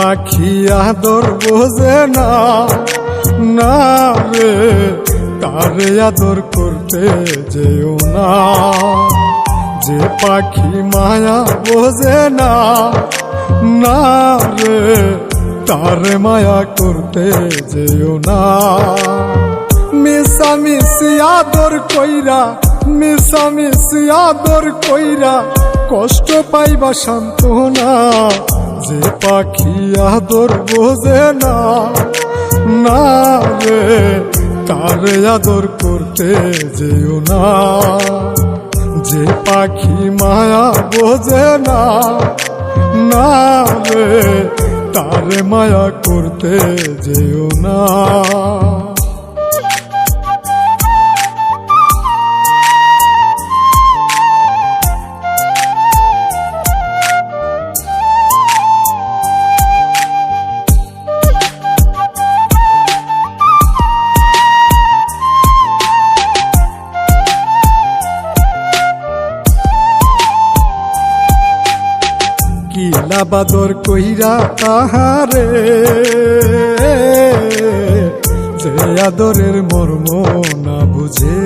পাখি আদর বোঝে না, না রে তারে আদর করতে যেও না। যে পাখি মায়া বোঝে না, না রে তারে মায়া করতে যেও না। মিশামিশি আদর কইরা, মিশামিশি আদর কইরা কষ্ট পাইবা সান্ত্বনা। যে পাখি আদর বোঝে না, না রে তারে আদর করতে যেও না। যে পাখি মায়া বোঝে না, না রে তারে মায়া করতে যেও না। কিলা বাদর কইরা তাহারে, যে আদরের মর্ম না বুঝে।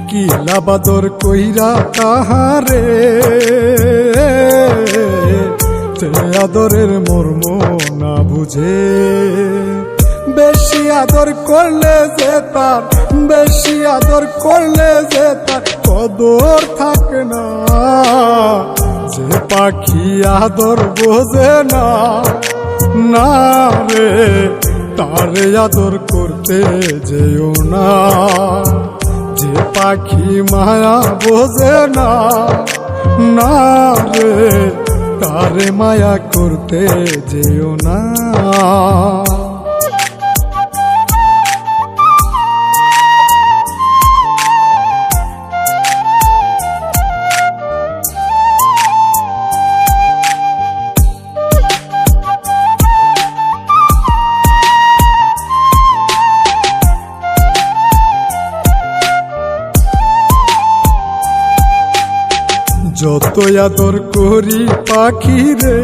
কিলা বাদর কইরা তাহারে, যে আদরের মর্ম না বুঝে। বেশি আদর করলে যে তার, বেশি আদর করলে যে তার কদর থাকে না। যে পাখি আদর বোঝে না, না রে তারে আদর করতে যেও না। যে পাখি মায়া বোঝে না, না রে তারে মায়া করতে যেও না। যত আদর করি পাখি রে,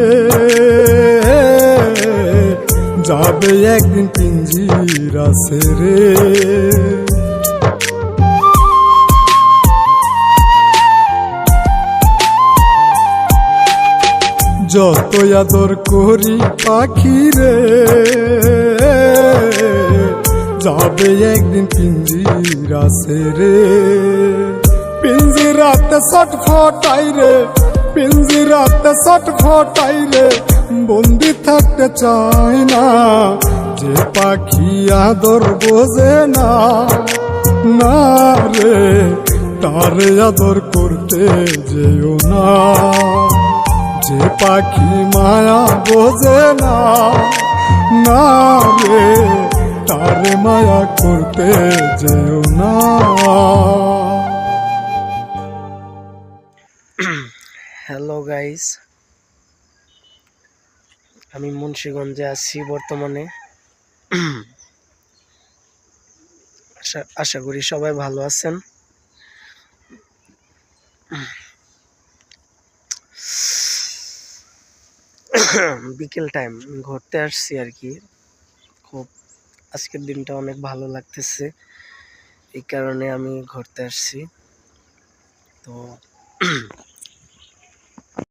যাবে একদিন পিঞ্জিরা ছেড়ে। যত আদর করি পাখি রে, যাবে একদিন পিঞ্জিরা ছেড়ে। পিঞ্জিরাতে ছটফটাই রে, পিঞ্জিরাতে ছটফটাই রে, বন্দি থাকতে চাই না। যে পাখি আদর বোঝে না, না রে তারে আদর করতে যেও না। যে পাখি মায়া বোঝে না, না রে তারে মায়া করতে যেও না। হ্যালো গাইস, আমি মুন্সিগঞ্জে আছি বর্তমানে। আশা করি সবাই ভালো আছেন। বিকেল টাইম ঘুরতে আসছি আর কি। খুব আজকের দিনটা অনেক ভালো লাগতেছে, এই কারণে আমি ঘুরতে আসছি। তো